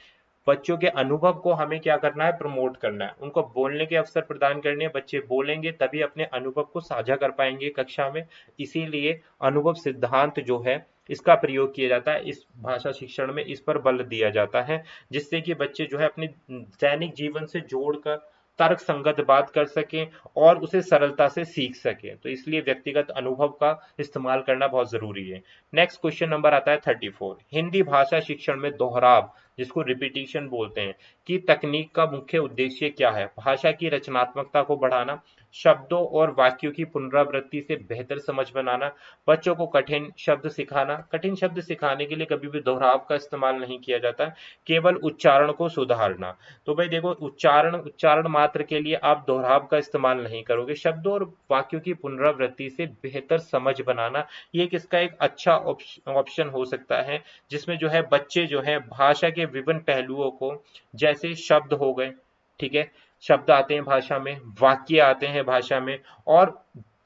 बच्चों के अनुभव को हमें क्या करना है? प्रमोट करना है, उनको बोलने के अवसर प्रदान करने हैं। बच्चे बोलेंगे तभी अपने अनुभव को साझा कर पाएंगे कक्षा में, इसीलिए अनुभव सिद्धांत जो है इसका प्रयोग किया जाता है इस भाषा शिक्षण में, इस पर बल दिया जाता है, जिससे कि बच्चे जो है अपने दैनिक जीवन से जोड़कर तर्क संगत बात कर सकें और उसे सरलता से सीख सकें। तो इसलिए व्यक्तिगत अनुभव का इस्तेमाल करना बहुत जरूरी है। नेक्स्ट क्वेश्चन नंबर आता है 34, हिंदी भाषा शिक्षण में दोहराव, जिसको रिपीटिशन बोलते हैं, की तकनीक का मुख्य उद्देश्य क्या है? भाषा की रचनात्मकता को बढ़ाना, शब्दों और वाक्यों की पुनरावृत्ति से बेहतर समझ बनाना, बच्चों को कठिन शब्द सिखाना। कठिन शब्द सिखाने के लिए कभी भी दोहराव का इस्तेमाल नहीं किया जाता, केवल उच्चारण को सुधारना। तो भाई देखो, उच्चारण मात्र के लिए आप दोहराव का इस्तेमाल नहीं करोगे। शब्दों और वाक्यों की पुनरावृत्ति से बेहतर समझ बनाना, ये किसका एक अच्छा ऑप्शन हो सकता है, जिसमें जो है बच्चे जो है भाषा के विभिन्न पहलुओं को, जैसे शब्द हो गए, ठीक है, शब्द आते हैं भाषा में, वाक्य आते हैं भाषा में, और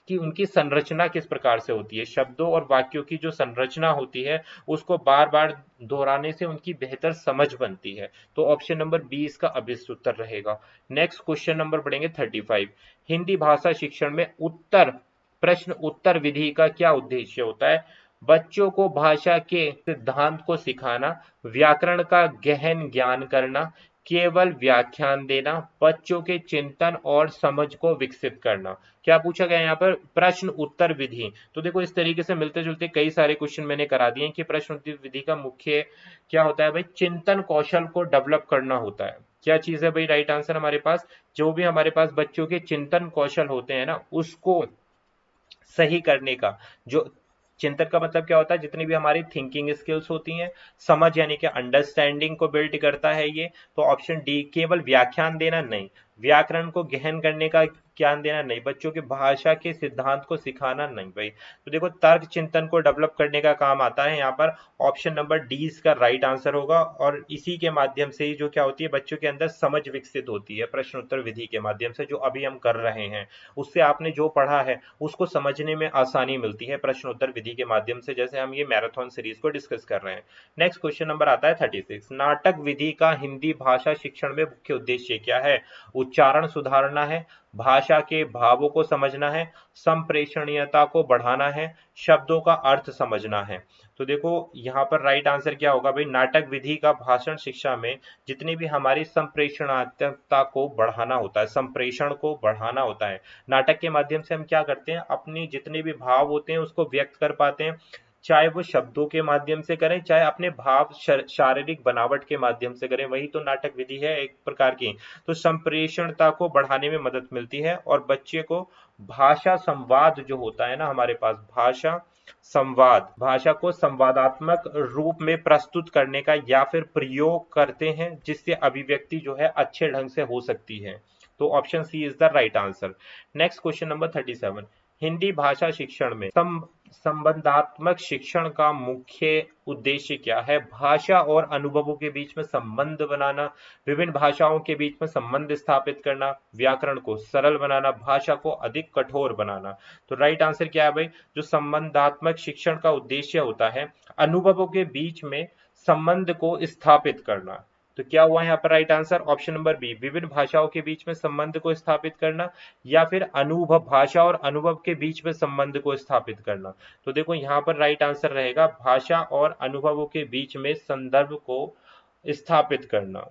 कि उनकी संरचना किस प्रकार से होती है, शब्दों और वाक्यों की जो संरचना होती है उसको बार बार दोहराने से उनकी बेहतर समझ बनती है। तो ऑप्शन नंबर बी इसका अभिष्ट उत्तर रहेगा। नेक्स्ट क्वेश्चन नंबर पढ़ेंगे 35, हिंदी भाषा शिक्षण में उत्तर प्रश्न उत्तर विधि का क्या उद्देश्य होता है? बच्चों को भाषा के सिद्धांत को सिखाना, व्याकरण का गहन ज्ञान करना, केवल व्याख्यान देना, बच्चों के चिंतन और समझ को विकसित करना। क्या पूछा गया यहाँ पर? प्रश्न उत्तर विधि। तो देखो इस तरीके से मिलते जुलते कई सारे क्वेश्चन मैंने करा दिए कि प्रश्न उत्तर विधि का मुख्य क्या होता है भाई? चिंतन कौशल को डेवलप करना होता है। क्या चीज है भाई राइट आंसर हमारे पास? जो भी हमारे पास बच्चों के चिंतन कौशल होते हैं ना, उसको सही करने का, जो चिंतन का मतलब क्या होता है? जितनी भी हमारी थिंकिंग स्किल्स होती हैं, समझ यानी कि अंडरस्टैंडिंग को बिल्ड करता है ये। तो ऑप्शन डी, केवल व्याख्यान देना नहीं, व्याकरण को गहन करने का ज्ञान देना नहीं, बच्चों की भाषा के सिद्धांत को सिखाना नहीं भाई। तो देखो तर्क चिंतन को डेवलप करने का काम आता है यहाँ पर। ऑप्शन नंबर डी इसका राइट आंसर होगा, और इसी के माध्यम से ही जो क्या होती है, बच्चों के अंदर समझ विकसित होती है प्रश्न उत्तर विधि के माध्यम से, जो अभी हम कर रहे हैं। उससे आपने जो पढ़ा है उसको समझने में आसानी मिलती है प्रश्न उत्तर विधि के माध्यम से, जैसे हम ये मैराथन सीरीज को डिस्कस कर रहे हैं। नेक्स्ट क्वेश्चन नंबर आता है 36। नाटक विधि का हिंदी भाषा शिक्षण में मुख्य उद्देश्य क्या है? उच्चारण सुधारना है, भाषा के भावों को समझना है, संप्रेषणीयता को बढ़ाना है, शब्दों का अर्थ समझना है। तो देखो यहाँ पर राइट आंसर क्या होगा भाई? नाटक विधि का भाषण शिक्षा में जितनी भी हमारी संप्रेषणात्मकता को बढ़ाना होता है, संप्रेषण को बढ़ाना होता है। नाटक के माध्यम से हम क्या करते हैं? अपनी जितने भी भाव होते हैं उसको व्यक्त कर पाते हैं, चाहे वो शब्दों के माध्यम से करें, चाहे अपने भाव शारीरिक बनावट के माध्यम से करें। वही तो नाटक विधि है एक प्रकार की। तो संप्रेषणता को बढ़ाने में मदद मिलती है, और बच्चे को भाषा संवाद जो होता है ना हमारे पास, भाषा संवाद, भाषा को संवादात्मक रूप में प्रस्तुत करने का या फिर प्रयोग करते हैं, जिससे अभिव्यक्ति जो है अच्छे ढंग से हो सकती है। तो option C is the right answer. Next question number 37। Hindi भाषा शिक्षण में संबंधात्मक शिक्षण का मुख्य उद्देश्य क्या है? भाषा और अनुभवों के बीच में संबंध बनाना, विभिन्न भाषाओं के बीच में संबंध स्थापित करना, व्याकरण को सरल बनाना, भाषा को अधिक कठोर बनाना। तो राइट आंसर क्या है भाई? जो संबंधात्मक शिक्षण का उद्देश्य होता है, अनुभवों के बीच में संबंध को स्थापित करना। तो क्या हुआ यहाँ पर right answer? Option number B, विभिन्न भाषाओं के बीच में संबंध को स्थापित करना, या फिर अनुभव, भाषा और अनुभव के बीच में संबंध को स्थापित करना। तो देखो यहाँ पर राइट आंसर रहेगा भाषा और अनुभवों के बीच में संदर्भ को स्थापित करना।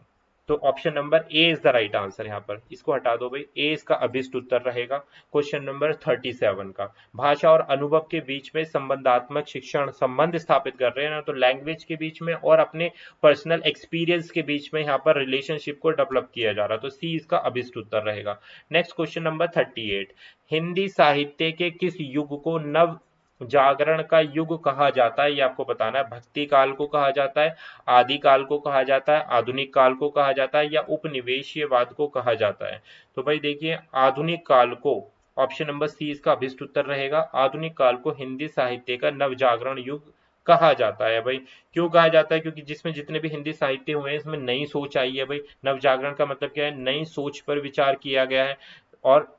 तो option number A is the right answer. यहाँ पर इसको हटा दो भाई, ए इसका अभिष्ट उत्तर रहेगा क्वेश्चन नंबर 37 का। भाषा और अनुभव के बीच में संबंधात्मक शिक्षण, संबंध स्थापित कर रहे हैं ना, तो लैंग्वेज के बीच में और अपने पर्सनल एक्सपीरियंस के बीच में यहाँ पर रिलेशनशिप को डेवलप किया जा रहा है। तो सी इसका अभिष्ट उत्तर रहेगा। Next question number 38। हिंदी साहित्य के किस युग को नव जागरण का युग कहा जाता है? ये आपको बताना है। भक्ति काल को कहा जाता है, आदि काल को कहा जाता है, आधुनिक काल को कहा जाता है, या उपनिवेशीयवाद को कहा जाता है? तो भाई देखिए आधुनिक काल को, ऑप्शन नंबर सी इसका अभिष्ट उत्तर रहेगा। आधुनिक काल को हिंदी साहित्य का नवजागरण युग कहा जाता है भाई। क्यों कहा जाता है? क्योंकि जिसमें जितने भी हिंदी साहित्य हुए हैं इसमें नई सोच आई है भाई। नवजागरण का मतलब क्या है? नई सोच पर विचार किया गया है, और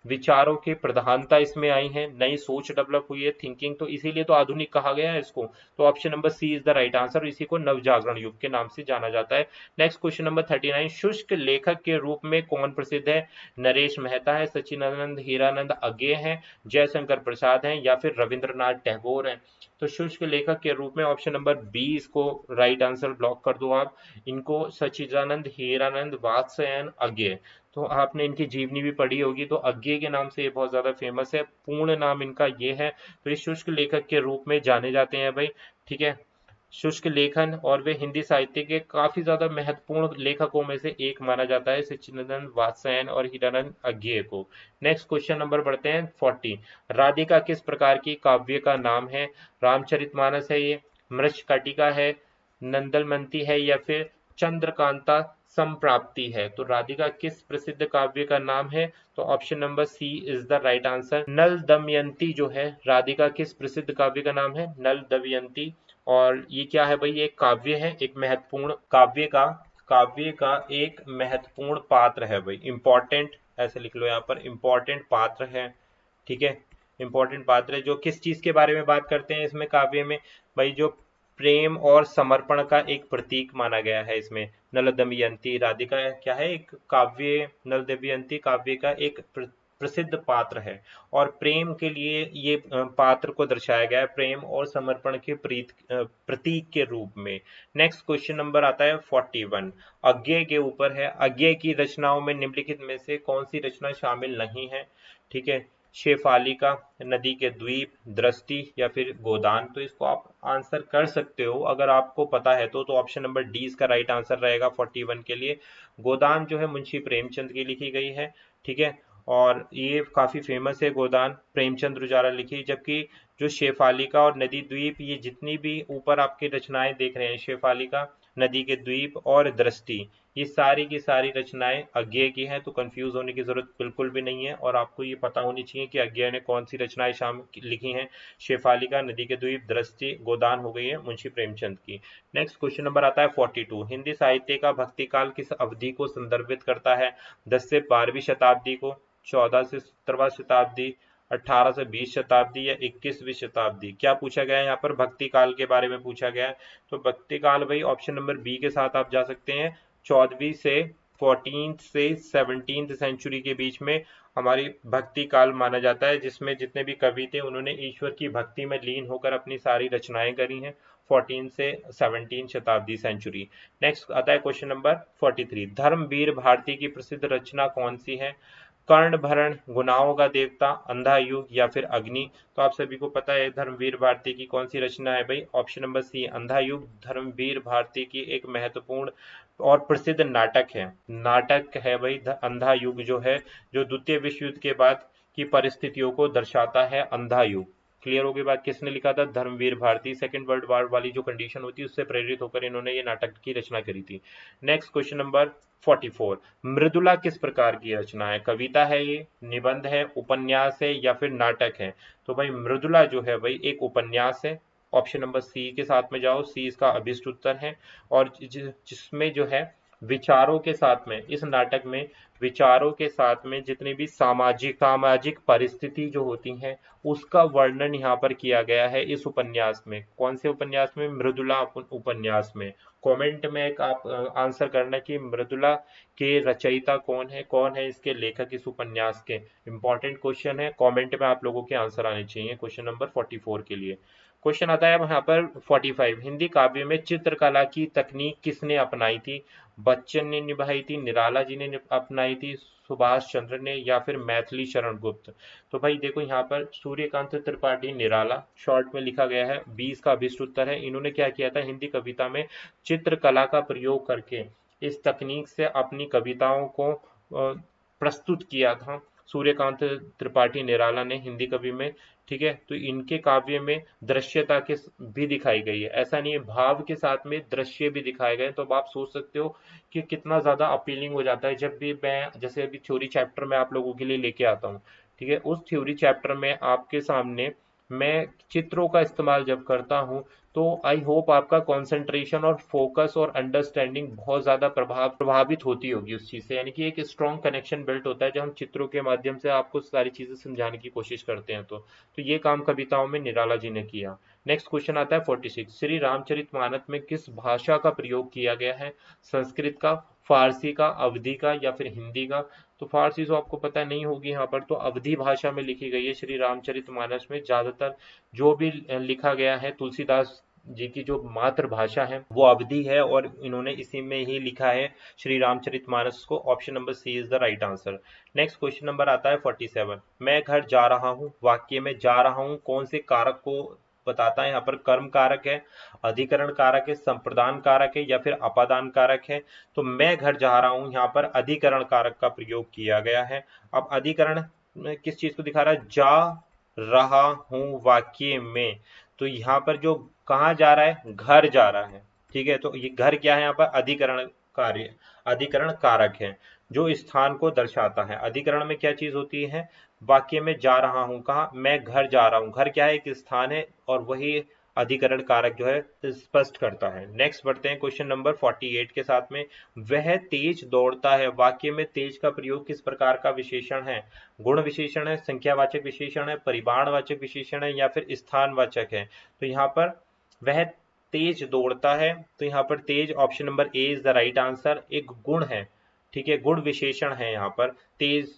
विचारों की प्रधानता इसमें आई है, नई सोच डेवलप हुई है, थिंकिंग, तो इसीलिए तो आधुनिक कहा गया है इसको। तो option number C is the right answer, इसी को नवजागरण युग के नाम से जाना जाता है। Next question number 39। शुष्क लेखक के रूप में कौन प्रसिद्ध है? नरेश मेहता है, सच्चिदानंद हीरानंद अज्ञे हैं, जयशंकर प्रसाद हैं, या फिर रविंद्रनाथ टैगोर हैं? तो शुष्क लेखक के रूप में ऑप्शन नंबर बी इसको राइट आंसर ब्लॉक कर दो आप। इनको सच्चिदानंद हीरानंद वात्स्यायन अज्ञे। तो आपने इनकी जीवनी भी पढ़ी होगी, तो अज्ञे के नाम से ये बहुत ज्यादा फेमस है। पूर्ण नाम इनका ये है। तो ये शुष्क लेखक के रूप में जाने जाते हैं भाई। ठीक है, शुष्क लेखन, और वे हिंदी साहित्य के काफी ज्यादा महत्वपूर्ण लेखकों में से एक माना जाता है, सच्चिदानंद वात्स्यायन और हीरानंद अज्ञे को। नेक्स्ट क्वेश्चन नंबर बढ़ते हैं 40। राधिका किस प्रकार की काव्य का नाम है? रामचरितमानस है ये, मृच्छकटिका है, नंदलमंती है, या फिर चंद्रकांता संप्राप्ति है? तो राधिका किस प्रसिद्ध काव्य का नाम है? तो option number C is the right answer. Nal Damayanti जो है, राधिका किस प्रसिद्ध काव्य का नाम है? नल दमयंती। और ये क्या है भाई? ये काव्य है, एक महत्वपूर्ण काव्य का एक महत्वपूर्ण पात्र है भाई, इंपॉर्टेंट, ऐसे लिख लो यहाँ पर, इंपॉर्टेंट पात्र है। ठीक है, इंपॉर्टेंट पात्र है, जो किस चीज के बारे में बात करते हैं इसमें काव्य में भाई? जो प्रेम और समर्पण का एक प्रतीक माना गया है इसमें। नल दमयंती राधिका क्या है? एक काव्य, नल दमयंती काव्य का एक प्रसिद्ध पात्र है और प्रेम के लिए ये पात्र को दर्शाया गया है प्रेम और समर्पण के प्रतीक के रूप में। नेक्स्ट क्वेश्चन नंबर आता है 41, अज्ञेय के ऊपर है। अज्ञेय की रचनाओं में निम्नलिखित में से कौन सी रचना शामिल नहीं है? ठीक है, शेफालिका, नदी के द्वीप, दृष्टि या फिर गोदान। तो इसको आप आंसर कर सकते हो अगर आपको पता है तो ऑप्शन नंबर डी इसका राइट आंसर रहेगा 41 के लिए। गोदान जो है मुंशी प्रेमचंद की लिखी गई है। ठीक है, और ये काफी फेमस है गोदान, प्रेमचंद द्वारा लिखी। जबकि जो शेफालिका और नदी द्वीप, ये जितनी भी ऊपर आपकी रचनाएं देख रहे हैं, शेफालिका, नदी के द्वीप और दृष्टि, ये सारी की सारी रचनाएं अज्ञेय की हैं। तो कंफ्यूज होने की जरूरत बिल्कुल भी नहीं है और आपको ये पता होनी चाहिए कि अज्ञेय ने कौन सी रचनाएं शामिल लिखी हैं। शेफालिका, नदी के द्वीप, दृष्टि, गोदान हो गई है मुंशी प्रेमचंद की। नेक्स्ट क्वेश्चन नंबर आता है 42, हिंदी साहित्य का भक्तिकाल किस अवधि को संदर्भित करता है? 10 से 12वीं शताब्दी को, 14 से 17वीं शताब्दी, 18 से 20 शताब्दी या 21वीं शताब्दी? क्या पूछा गया है यहाँ पर? भक्ति काल के बारे में पूछा गया है। तो भक्ति काल भाई ऑप्शन नंबर बी के साथ आप जा सकते हैं। 14वीं से 14th से 17th सेंचुरी के बीच में हमारी भक्ति काल माना जाता है, जिसमें जितने भी कवि थे उन्होंने ईश्वर की भक्ति में लीन होकर अपनी सारी रचनाएं करी हैं। 14 से 17 शताब्दी सेंचुरी। नेक्स्ट आता है क्वेश्चन नंबर 43, धर्मवीर भारती की प्रसिद्ध रचना कौन सी है? कर्ण भरण, गुनाहों का देवता, अंधा युग या फिर अग्नि? तो आप सभी को पता है धर्मवीर भारती की कौन सी रचना है भाई? ऑप्शन नंबर सी अंधा युग धर्मवीर भारती की एक महत्वपूर्ण और प्रसिद्ध नाटक है भाई अंधा युग जो है, जो द्वितीय विश्व युद्ध के बाद की परिस्थितियों को दर्शाता है अंधा युग। क्लियर हो गई बात? किसने लिखा था? Dharamvir Bharati. Second world war वाली जो कंडीशन होती है उससे प्रेरित होकर इन्होंने ये नाटक की रचना करी थी। नेक्स्ट क्वेश्चन नंबर 44, मृदुला किस प्रकार की रचना है? कविता है ये, निबंध है, उपन्यास है या फिर नाटक है? तो भाई मृदुला जो है भाई एक उपन्यास है। ऑप्शन नंबर सी के साथ में जाओ, सी इसका अभिष्ट उत्तर है। और जिसमें जो है विचारों के साथ में, इस नाटक में विचारों के साथ में जितनी भी सामाजिक परिस्थिति जो होती हैं उसका वर्णन यहाँ पर किया गया है इस उपन्यास में। कौन से उपन्यास में? मृदुला उपन्यास में। कमेंट में एक आप आंसर करना कि मृदुला के रचयिता कौन है इसके लेखक इस उपन्यास के। इंपॉर्टेंट क्वेश्चन है, कमेंट में आप लोगों के आंसर आने चाहिए क्वेश्चन नंबर 44 के लिए। क्वेश्चन आता है यहाँ पर 45, हिंदी काव्य में चित्रकला की तकनीक किसने अपनाई थी? बच्चन ने निभाई थी, निराला जी ने अपनाई थी, सुभाष चंद्र ने या फिर मैथिली शरण गुप्त? तो भाई देखो यहाँ पर सूर्यकांत त्रिपाठी निराला शॉर्ट में लिखा गया है, 20 का अभिष्ट उत्तर है। इन्होंने क्या किया था? हिंदी कविता में चित्रकला का प्रयोग करके इस तकनीक से अपनी कविताओं को प्रस्तुत किया था सूर्यकांत त्रिपाठी निराला ने हिंदी कवि में। ठीक है, तो इनके काव्य में दृश्यता के भी दिखाई गई है, ऐसा नहीं है, भाव के साथ में दृश्य भी दिखाए गए। तो अब आप सोच सकते हो कि कितना ज्यादा अपीलिंग हो जाता है जब भी मैं जैसे अभी थ्योरी चैप्टर में आप लोगों के लिए लेके आता हूँ। ठीक है, उस थ्योरी चैप्टर में आपके सामने मैं चित्रों का इस्तेमाल जब करता हूँ तो आई होप आपका कंसंट्रेशन और फोकस और अंडरस्टैंडिंग बहुत ज्यादा प्रभावित होती होगी उस चीज से, यानी कि एक स्ट्रॉन्ग कनेक्शन बिल्ट होता है जब हम चित्रों के माध्यम से आपको सारी चीजें समझाने की कोशिश करते हैं। तो ये काम कविताओं में निराला जी ने किया। नेक्स्ट क्वेश्चन आता है 46, श्री रामचरितमानस में किस भाषा का प्रयोग किया गया है? संस्कृत का, फारसी का, अवधी का या फिर हिंदी का? तो फारसी तो आपको पता नहीं होगी यहाँ पर, तो अवधी भाषा में लिखी गई है श्री रामचरितमानस में। ज्यादातर जो भी लिखा गया है तुलसीदास जी की जो मातृभाषा है वो अवधी है और इन्होंने इसी में ही लिखा है श्री रामचरितमानस को। Option number C is the right answer. Next question number आता है 47, मैं घर जा रहा हूँ, वाक्य में जा रहा हूँ कौन से कारक को बताता है? यहाँ पर कर्म कारक है, अधिकरण कारक है, संप्रदान कारक है या फिर अपादान कारक है? तो मैं घर जा रहा हूँ यहाँ पर अधिकरण कारक का प्रयोग किया गया है। अब अधिकरण किस चीज को दिखा रहा है? जा रहा हूँ वाक्य में, तो यहाँ पर जो कहाँ जा रहा है? घर जा रहा है। ठीक है, तो ये घर क्या है? यहाँ पर अधिकरण कारक है जो स्थान को दर्शाता है। अधिकरण में क्या चीज होती है? वाक्य में जा रहा हूं, कहा? मैं घर जा रहा हूं। घर क्या है? एक स्थान है और वही अधिकरण कारक जो है स्पष्ट करता है। नेक्स्ट बढ़ते हैं क्वेश्चन नंबर 48 के साथ में, वह तेज दौड़ता है, वाक्य में तेज का प्रयोग किस प्रकार का विशेषण है? गुण विशेषण है, संख्यावाचक विशेषण है, परिमाणवाचक विशेषण है या फिर स्थानवाचक है? तो यहाँ पर वह तेज दौड़ता है, तो यहाँ पर तेज option number A is the right answer, एक गुण है। ठीक है, गुण विशेषण है यहाँ पर तेज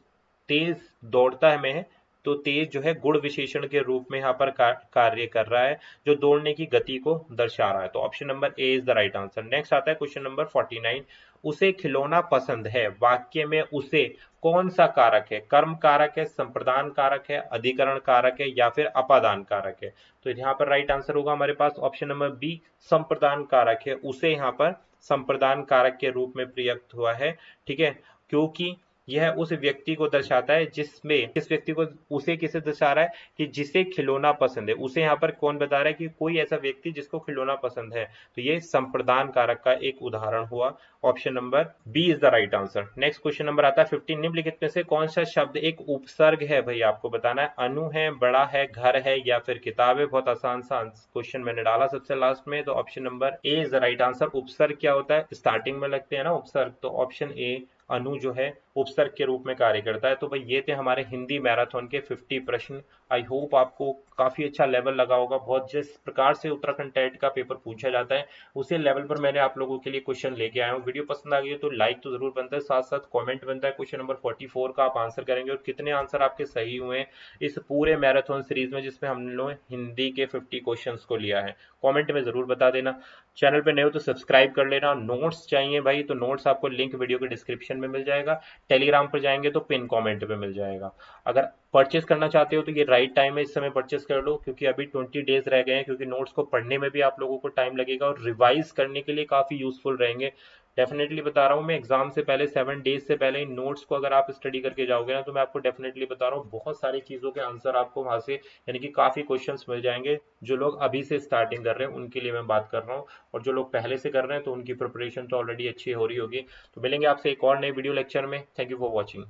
तेज दौड़ता है में तो तेज जो है गुण विशेषण के रूप में यहाँ पर कार्य कर रहा है, जो दौड़ने की गति को दर्शा रहा है। तो option number A is the right answer. Next आता है क्वेश्चन नंबर 49। उसे खिलौना पसंद है, वाक्य में उसे कौन सा कारक है? कर्म कारक है, संप्रदान कारक है, अधिकरण कारक है, या फिर अपादान कारक है? तो यहाँ पर राइट आंसर होगा हमारे पास ऑप्शन नंबर बी, संप्रदान कारक है। उसे यहाँ पर संप्रदान कारक के रूप में प्रयुक्त हुआ है, ठीक है, क्योंकि यह उस व्यक्ति को दर्शाता है जिसमें, किस व्यक्ति को, उसे किसे दर्शा रहा है कि जिसे खिलौना पसंद है। उसे यहाँ पर कौन बता रहा है कि कोई ऐसा व्यक्ति जिसको खिलौना पसंद है, तो ये संप्रदान कारक का एक उदाहरण हुआ। Option number B is the right answer. Next question number आता है 15। निम्नलिखित में से कौन सा शब्द एक उपसर्ग है? भाई आपको बताना है, अनु है, बड़ा है, घर है, या फिर किताब है। बहुत आसान सा क्वेश्चन मैंने डाला सबसे लास्ट में, तो option number A is the right answer. उपसर्ग क्या होता है? स्टार्टिंग में लगते हैं ना उपसर्ग, तो ऑप्शन ए अनु जो है उपसर्ग के रूप में कार्य करता है। तो भाई ये थे हमारे हिंदी मैराथन के 50 प्रश्न। आई होप आपको काफी अच्छा लेवल लगा होगा। बहुत जिस प्रकार से उत्तराखंड टेट का पेपर पूछा जाता है उसी लेवल पर मैंने आप लोगों के लिए क्वेश्चन लेके आया हूँ। वीडियो पसंद आ गई है तो लाइक तो जरूर बनता है, साथ साथ कमेंट बनता है क्वेश्चन नंबर 44 का आप आंसर करेंगे और कितने आंसर आपके सही हुए हैं इस पूरे मैराथन सीरीज में जिसमें हम लोग हिंदी के 50 क्वेश्चंस को लिया है। कमेंट में जरूर बता देना। चैनल पे नए हो तो सब्सक्राइब कर लेना। नोट्स चाहिए भाई तो नोट्स आपको लिंक वीडियो के डिस्क्रिप्शन में मिल जाएगा। टेलीग्राम पर जाएंगे तो पिन कमेंट पे मिल जाएगा। अगर परचेस करना चाहते हो तो ये राइट टाइम है, इस समय परचेस कर लो, क्योंकि अभी 20 डेज रह गए हैं, क्योंकि नोट्स को पढ़ने में भी आप लोगों को टाइम लगेगा और रिवाइज करने के लिए काफी यूजफुल रहेंगे। डेफिनेटली बता रहा हूँ मैं, एग्जाम से पहले 7 डेज से पहले इन नोट्स को अगर आप स्टडी करके जाओगे ना तो मैं आपको डेफिनेटली बता रहा हूँ बहुत सारी चीजों के आंसर आपको वहां से, यानी कि काफी क्वेश्चंस मिल जाएंगे। जो लोग अभी से स्टार्टिंग कर रहे हैं उनके लिए मैं बात कर रहा हूँ, और जो लोग पहले से कर रहे हैं तो उनकी प्रिपरेशन तो ऑलरेडी अच्छी हो रही होगी। तो मिलेंगे आपसे एक और नए वीडियो लेक्चर में। Thank you for watching.